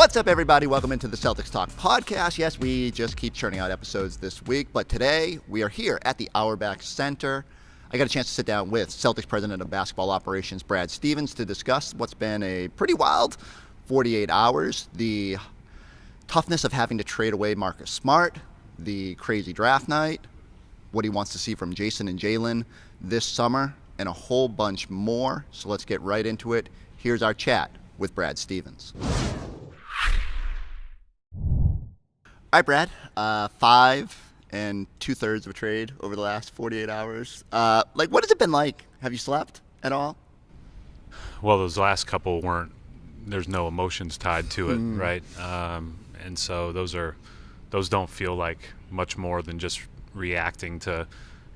What's up, everybody? Welcome into the Celtics Talk podcast. Yes, we just keep churning out episodes this week, but today we are here at the Auerbach Center. I got a chance to sit down with Celtics President of Basketball Operations, Brad Stevens, to discuss what's been a pretty wild 48 hours, the toughness of having to trade away Marcus Smart, the crazy draft night, what he wants to see from Jason and Jalen this summer, and a whole bunch more. So let's get right into it. Here's our chat with Brad Stevens. All right, Brad, 5 2/3 of a trade over the last 48 hours. What has it been like? Have you slept at all? Well, those last couple there's no emotions tied to it, right? And so those don't feel like much more than just reacting to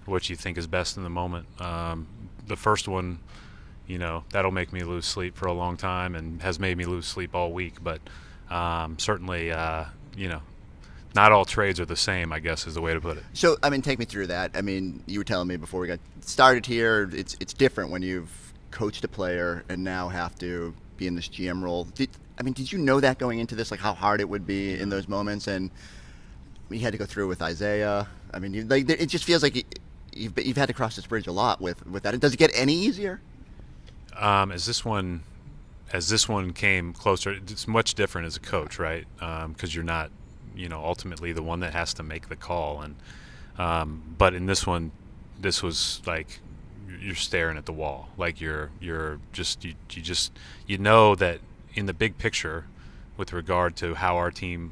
what you think is best in the moment. The first one, that'll make me lose sleep for a long time and has made me lose sleep all week. But certainly, not all trades are the same, I guess, is the way to put it. So, take me through that. You were telling me before we got started here, it's different when you've coached a player and now have to be in this GM role. Did you know that going into this, like how hard it would be in those moments? And you had to go through with Isaiah. It just feels like you've had to cross this bridge a lot with that. Does it get any easier? As this one came closer, it's much different as a coach, right? Because you're not, ultimately the one that has to make the call. And but in this one, this was like you're staring at the wall. Like you know that in the big picture, with regard to how our team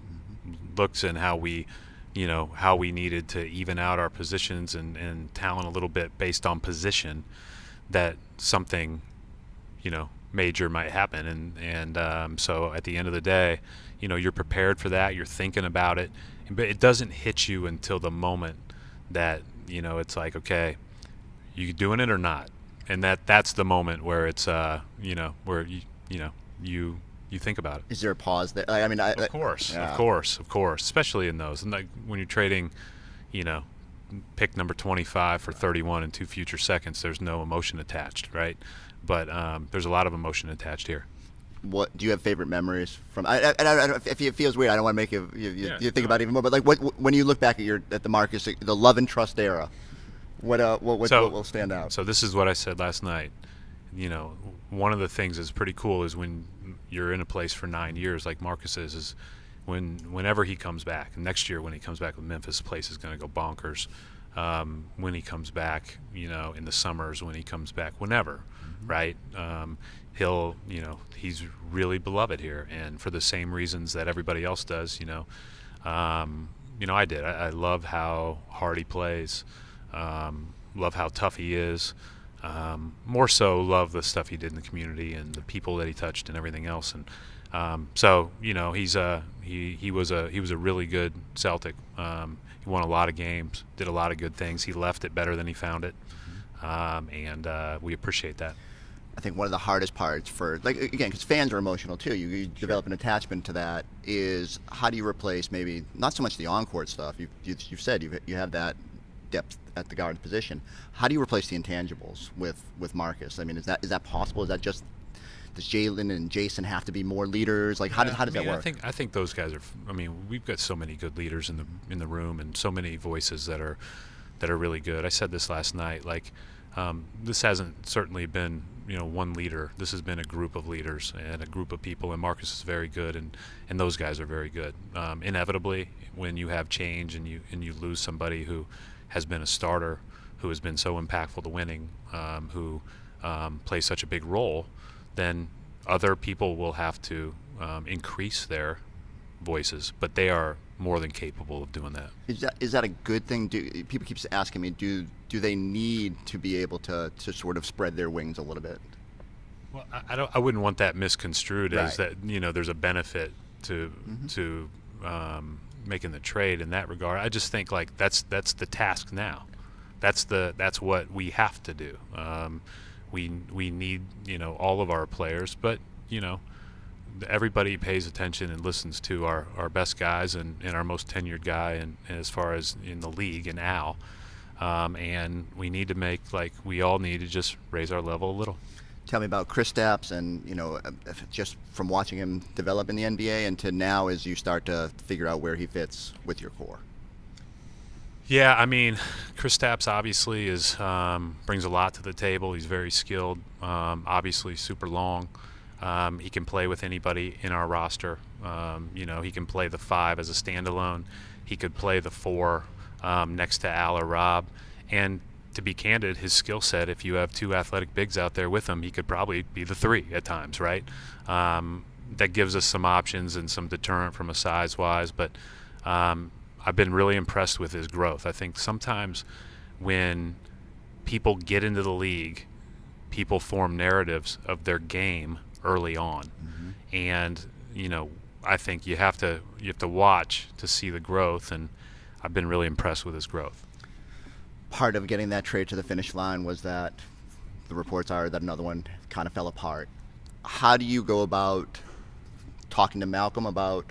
looks and how we needed to even out our positions and talent a little bit based on position, that something, major might happen. And so at the end of the day, you're prepared for that. You're thinking about it, but it doesn't hit you until the moment that, it's like, okay, you doing it or not? And that's the moment where it's, where you think about it. Is there a pause there? Of course, especially in those. And like when you're trading, pick number 25 for 31 and 2 future seconds, there's no emotion attached, right? But there's a lot of emotion attached here. What do you have favorite memories from? I don't, if it feels weird, I don't want to make you think about it even more. But when you look back at the Marcus, the love and trust era, what will stand out? So this is what I said last night. One of the things that's pretty cool is when you're in a place for 9 years, like Marcus is whenever he comes back. And next year when he comes back with Memphis, the place is going to go bonkers. When he comes back, in the summers, when he comes back, whenever, right? He's really beloved here, and for the same reasons that everybody else does. I did. I love how hard he plays. Love how tough he is. More so, love the stuff he did in the community and the people that he touched and everything else. And he was a really good Celtic. He won a lot of games, did a lot of good things. He left it better than he found it, and we appreciate that. I think one of the hardest parts because fans are emotional too. You develop an attachment to that. Is how do you replace maybe not so much the on-court stuff? You've said you have that depth at the guard position. How do you replace the intangibles with Marcus? Is that possible? Is that just does Jalen and Jason have to be more leaders? How does that work? I think those guys are. We've got so many good leaders in the room and so many voices that are really good. I said this last night. This hasn't certainly been one leader. This has been a group of leaders and a group of people. And Marcus is very good, and those guys are very good. Inevitably, when you have change and you lose somebody who has been a starter, who has been so impactful to winning, who plays such a big role, then other people will have to increase their voices, but they are more than capable of doing that. Is that a good thing? People keep asking me, do they need to be able to sort of spread their wings a little bit? Well, I wouldn't want that misconstrued as right. that there's a benefit to making the trade in that regard. I just think that's the task now. That's what we have to do. We need all of our players, but everybody pays attention and listens to our best guys and our most tenured guy and as far as in the league and Al. And we need to we all need to just raise our level a little. Tell me about Kristaps and, just from watching him develop in the NBA and to now as you start to figure out where he fits with your core. Yeah, I mean, Kristaps obviously brings a lot to the table. He's very skilled, obviously super long. He can play with anybody in our roster. He can play the 5 as a standalone. He could play the 4 next to Al or Rob. And to be candid, his skill set, if you have 2 athletic bigs out there with him, he could probably be the 3 at times, right? That gives us some options and some deterrent from a size-wise. But I've been really impressed with his growth. I think sometimes when people get into the league, people form narratives of their game early on. Mm-hmm. And, I think you have to watch to see the growth, and I've been really impressed with his growth. Part of getting that trade to the finish line was that the reports are that another one kind of fell apart. How do you go about talking to Malcolm about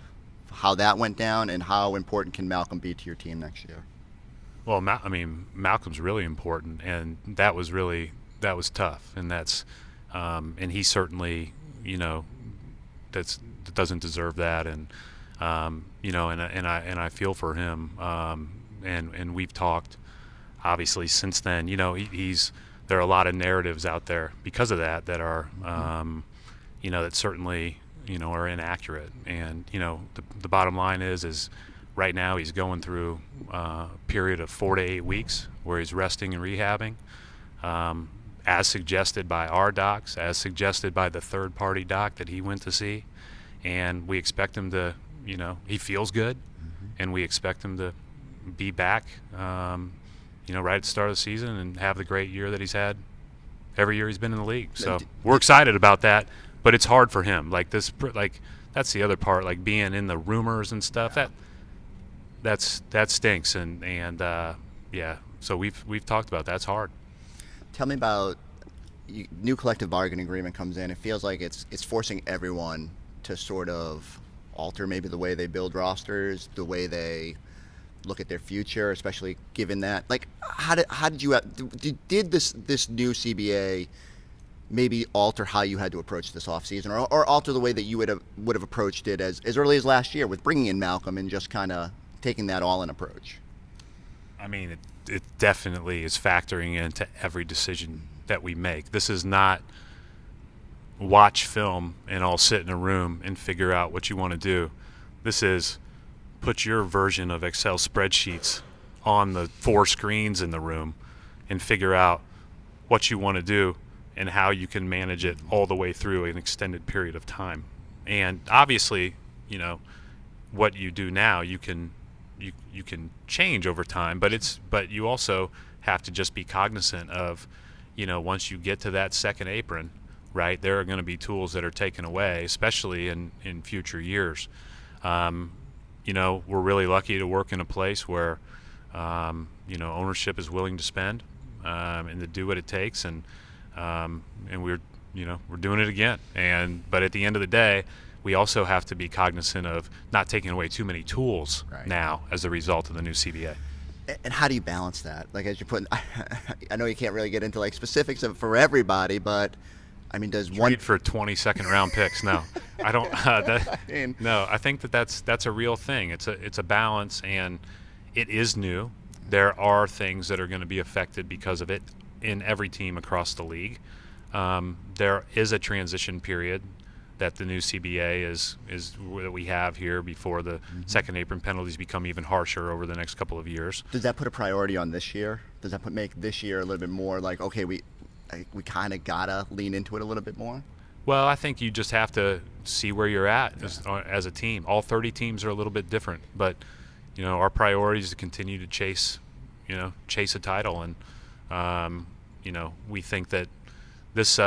how that went down, and how important can Malcolm be to your team next year? Well, Malcolm's really important, and that was tough, and that's and he certainly that doesn't deserve that, and and I feel for him, and we've talked obviously since then. There are a lot of narratives out there because of that are that certainly are inaccurate, and the bottom line is right now he's going through a period of 4 to 8 weeks where he's resting and rehabbing, as suggested by our docs, as suggested by the third-party doc that he went to see, and we expect him to, he feels good, and we expect him to be back, right at the start of the season and have the great year that he's had every year he's been in the league. So we're excited about that, but it's hard for him. That's the other part, like being in the rumors and stuff. That stinks, and yeah. So we've talked about that. It's hard. Tell me about new collective bargaining agreement comes in. It feels like it's forcing everyone to sort of alter maybe the way they build rosters, the way they look at their future, especially given that. Like, how did you did this new CBA maybe alter how you had to approach this offseason, or alter the way that you would have approached it as early as last year with bringing in Malcolm and just kind of taking that all-in approach? I mean, it definitely is factoring into every decision that we make. This is not watch film and all sit in a room and figure out what you want to do. This is put your version of Excel spreadsheets on the 4 screens in the room and figure out what you want to do and how you can manage it all the way through an extended period of time. And obviously, what you do now, you can change over time, but you also have to just be cognizant of, once you get to that second apron, right, there are going to be tools that are taken away, especially in future years. We're really lucky to work in a place where, ownership is willing to spend and to do what it takes, and we're doing it again. But at the end of the day, we also have to be cognizant of not taking away too many tools now as a result of the new CBA. And how do you balance that? Like, as you're putting, I know you can't really get into like specifics for everybody, but I mean, does one trade for 22nd round picks? No, I don't. No, I think that's a real thing. It's a balance, and it is new. There are things that are going to be affected because of it in every team across the league. There is a transition period that the new CBA is that we have here before the second apron penalties become even harsher over the next couple of years. Does that put a priority on this year? Does that make this year a little bit more like, okay, we kind of gotta lean into it a little bit more? Well, I think you just have to see where you're at as a team. All 30 teams are a little bit different, but our priority is to continue to chase a title, and we think that this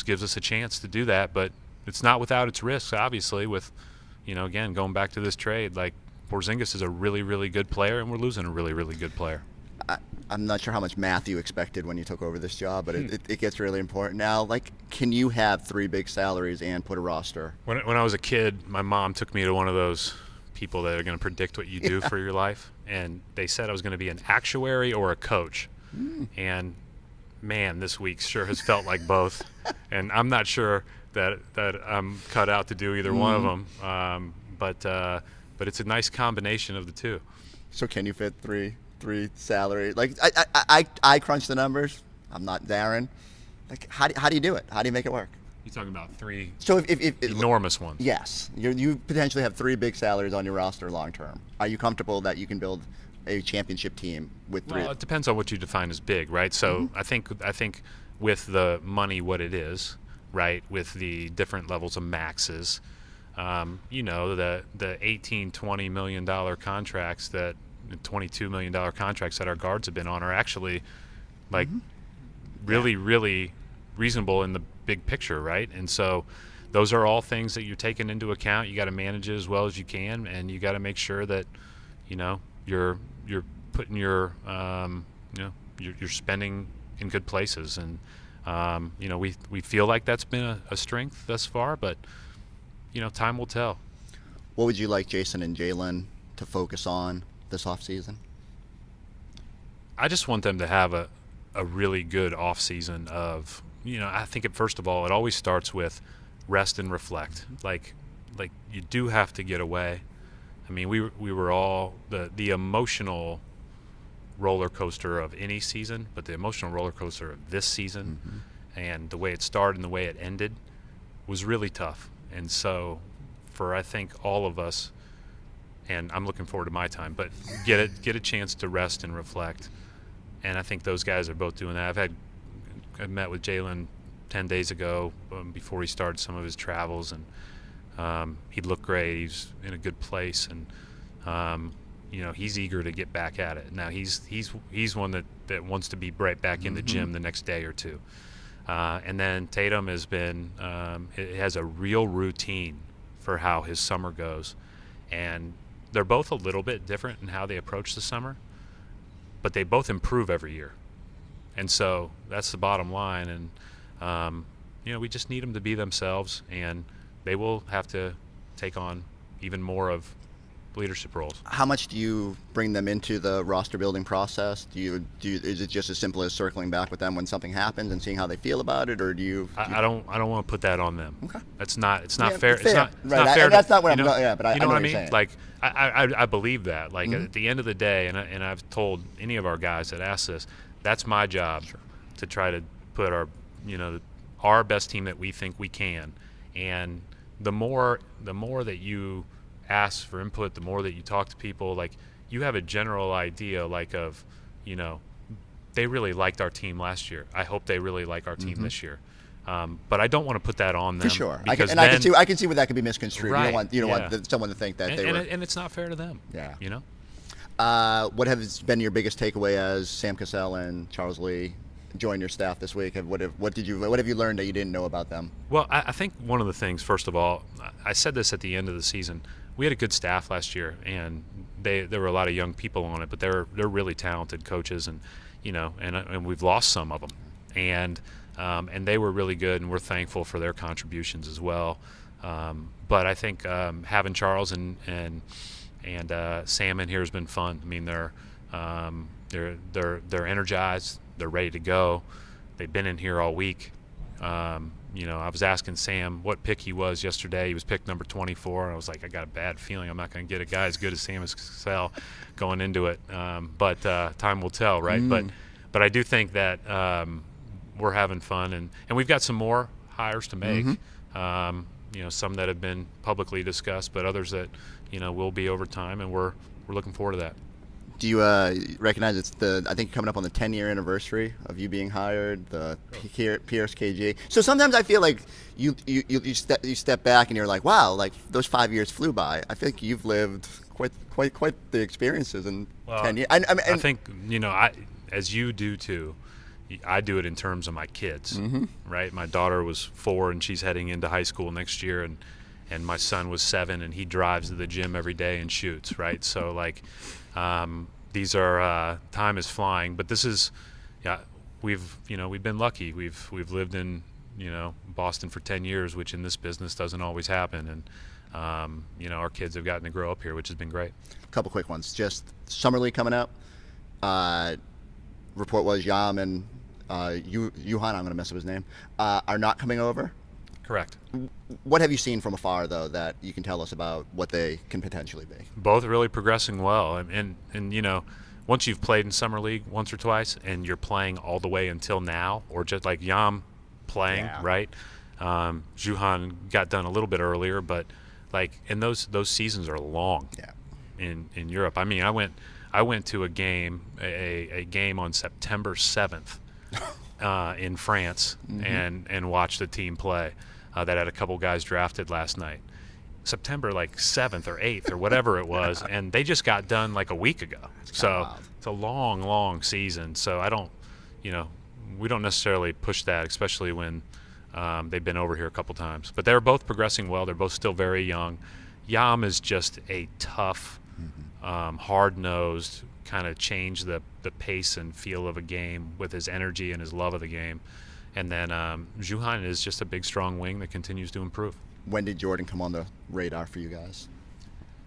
gives us a chance to do that, but it's not without its risks, obviously, with, again, going back to this trade, like Porzingis is a really, really good player, and we're losing a really, really good player. I'm not sure how much math you expected when you took over this job, but it gets really important now. Like, can you have 3 big salaries and put a roster? When I was a kid, my mom took me to one of those people that are going to predict what you do for your life, and they said I was going to be an actuary or a coach. And Man, this week sure has felt like both, and I'm not sure that I'm cut out to do either one of them. But it's a nice combination of the two. So can you fit three salary? Like I crunch the numbers. I'm not Darren. Like how do you do it? How do you make it work? You're talking about three So if enormous ones. yes, you potentially have 3 big salaries on your roster long term. Are you comfortable that you can build a championship team with 3? Well, it depends on what you define as big, right? So I think with the money what it is, right, with the different levels of maxes, the $18-20 million contracts that $22 million contracts that our guards have been on are actually like really reasonable in the big picture, right? And so those are all things that you're taking into account. You got to manage it as well as you can, and you got to make sure that you're putting your you're spending in good places. And we feel like that's been a strength thus far, but time will tell. What would you like Jason and Jalen to focus on this offseason? I just want them to have a really good offseason of, I think first of all, it always starts with rest and reflect. Like you do have to get away. I mean, we were all the emotional roller coaster of any season, but the emotional roller coaster of this season and the way it started and the way it ended was really tough. And so for, I think, all of us, and I'm looking forward to my time, but get a chance to rest and reflect. And I think those guys are both doing that. I met with Jalen 10 days ago before he started some of his travels, and he looked great. He's in a good place, and he's eager to get back at it. Now he's one that wants to be right back in the gym the next day or two. And then Tatum has a real routine for how his summer goes, and they're both a little bit different in how they approach the summer, but they both improve every year. And so that's the bottom line. And we just need them to be themselves, and they will have to take on even more of leadership roles. How much do you bring them into the roster building process? Is it just as simple as circling back with them when something happens and seeing how they feel about it, or do you? I don't want to put that on them. Okay. It's not fair. Fair. It's not Right. fair. That's not what I'm going. Yeah, but I know know what I you're mean. saying. Like I believe that. Like at the end of the day, and I've told any of our guys that ask this, that's my job to try to put our best team that we think we can. And the more that you ask for input, the more that you talk to people, like you have a general idea of they really liked our team last year. I hope they really like our team this year. But I don't want to put that on them. For sure. I Because can see where that could be misconstrued. Right, You don't want someone to think that and it's not fair to them. Yeah. What has been your biggest takeaway as Sam Cassell and Charles Lee join your staff this week? What have you learned that you didn't know about them? Well, I think one of the things, first of all, I said this at the end of the season. We had a good staff last year, and there were a lot of young people on it, but they're really talented coaches, and and we've lost some of them, and they were really good, and we're thankful for their contributions as well. But I think having Charles and Sam in here has been fun. I mean, they're energized, they're ready to go. They've been in here all week. I was asking Sam what pick he was yesterday. He was picked number 24, and I was like, I got a bad feeling I'm not going to get a guy as good as Sam Cassell going into it. But time will tell, right? But I do think that we're having fun, and we've got some more hires to make. Some that have been publicly discussed, but others that will be over time, and we're looking forward to that. Do you recognize I think coming up on the 10-year anniversary of you being hired, the Pierce KG? So sometimes I feel like you step back and you're like, wow, like those 5 years flew by. I feel like you've lived quite the experiences in 10 years. I think as you do too. I do it in terms of my kids, right? My daughter was 4 and she's heading into high school next year, and my son was 7 and he drives to the gym every day and shoots, right? So these are time is flying, but this is we've been lucky. We've lived in Boston for 10 years, which in this business doesn't always happen, and our kids have gotten to grow up here, which has been great. A couple quick ones. Just Summer League coming up. Report was Yam and Johan, I'm going to mess up his name, are not coming over. Correct. What have you seen from afar, though, that you can tell us about what they can potentially be? Both really progressing well. And once you've played in Summer League once or twice and you're playing all the way until now, or just like Yam playing, right? Juhan got done a little bit earlier, but and those seasons are long in Europe. I mean, I went to a game on September 7th in France and watched the team play that had a couple guys drafted last night. September 7th or 8th or whatever it was, and they just got done a week ago. So it's a long season. So we don't necessarily push that, especially when they've been over here a couple times. But they're both progressing well. They're both still very young. Yam is just a tough, hard-nosed, kind of change the pace and feel of a game with his energy and his love of the game. And then Juhan is just a big, strong wing that continues to improve. When did Jordan come on the radar for you guys?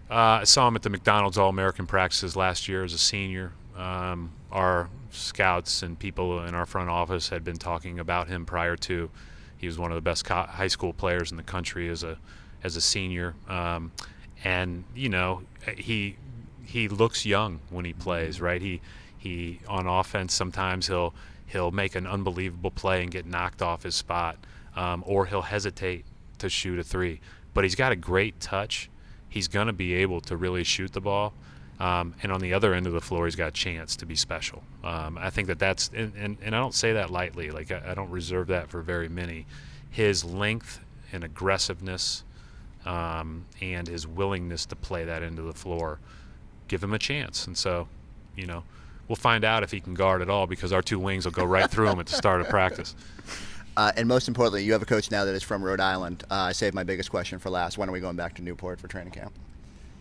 I saw him at the McDonald's All-American practices last year as a senior. Our scouts and people in our front office had been talking about him prior to. He was one of the best high school players in the country as a senior. And he looks young when he plays, right? He on offense sometimes he'll make an unbelievable play and get knocked off his spot, or he'll hesitate to shoot a three. But he's got a great touch. He's going to be able to really shoot the ball. And on the other end of the floor, he's got a chance to be special. I think that's and I don't say that lightly. I don't reserve that for very many. His length and aggressiveness and his willingness to play that into the floor give him a chance. And so, we'll find out if he can guard at all, because our two wings will go right through him at the start of practice. And most importantly, you have a coach now that is from Rhode Island. I saved my biggest question for last. When are we going back to Newport for training camp?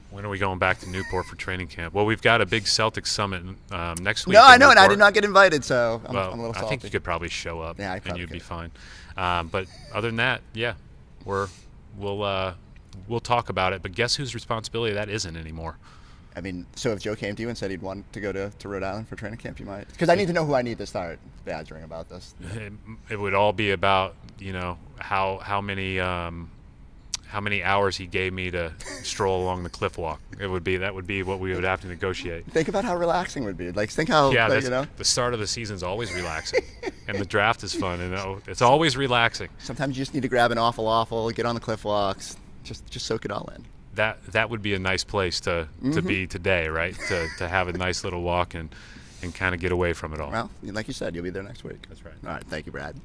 When are we going back to Newport for training camp? Well, we've got a big Celtics summit next week. No, I know, and I did not get invited, so I'm a little salty. I think you could probably show up, and you'd be fine. But other than that, we'll talk about it. But guess whose responsibility that isn't anymore? I mean, so if Joe came to you and said he'd want to go to Rhode Island for training camp, you might. Because I need to know who I need to start badgering about this. It would all be about how many hours he gave me to stroll along the cliff walk. That would be what we would have to negotiate. Think about how relaxing it would be. Think how the start of the season's always relaxing, and the draft is fun, and it's always relaxing. Sometimes you just need to grab an awful, get on the cliff walks, just soak it all in. That would be a nice place to be today, right? To have a nice little walk and kind of get away from it all. Well, like you said, you'll be there next week. That's right. All right, thank you, Brad.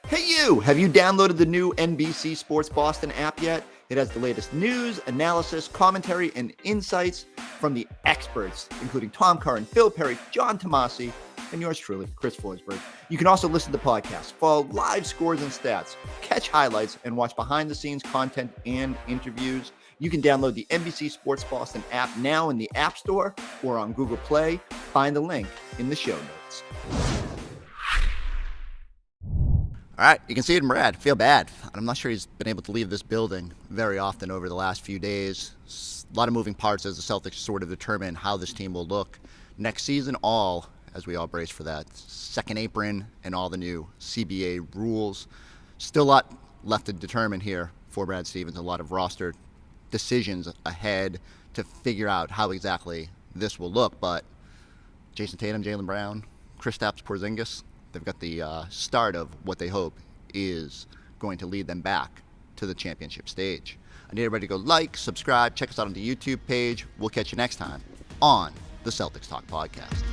Hey you! Have you downloaded the new NBC Sports Boston app yet? It has the latest news, analysis, commentary, and insights from the experts, including Tom Curran, Phil Perry, John Tomasi, and yours truly, Chris Forsberg. You can also listen to podcasts, follow live scores and stats, catch highlights, and watch behind-the-scenes content and interviews. You can download the NBC Sports Boston app now in the App Store or on Google Play. Find the link in the show notes. All right, you can see it in Brad. Feel bad. I'm not sure he's been able to leave this building very often over the last few days. A lot of moving parts as the Celtics sort of determine how this team will look next season, as we all brace for that second apron and all the new CBA rules. Still a lot left to determine here for Brad Stevens, a lot of roster decisions ahead to figure out how exactly this will look. But Jason Tatum, Jaylen Brown, Kristaps Porzingis, they've got the start of what they hope is going to lead them back to the championship stage. I need everybody to go like, subscribe, check us out on the YouTube page. We'll catch you next time on the Celtics Talk Podcast.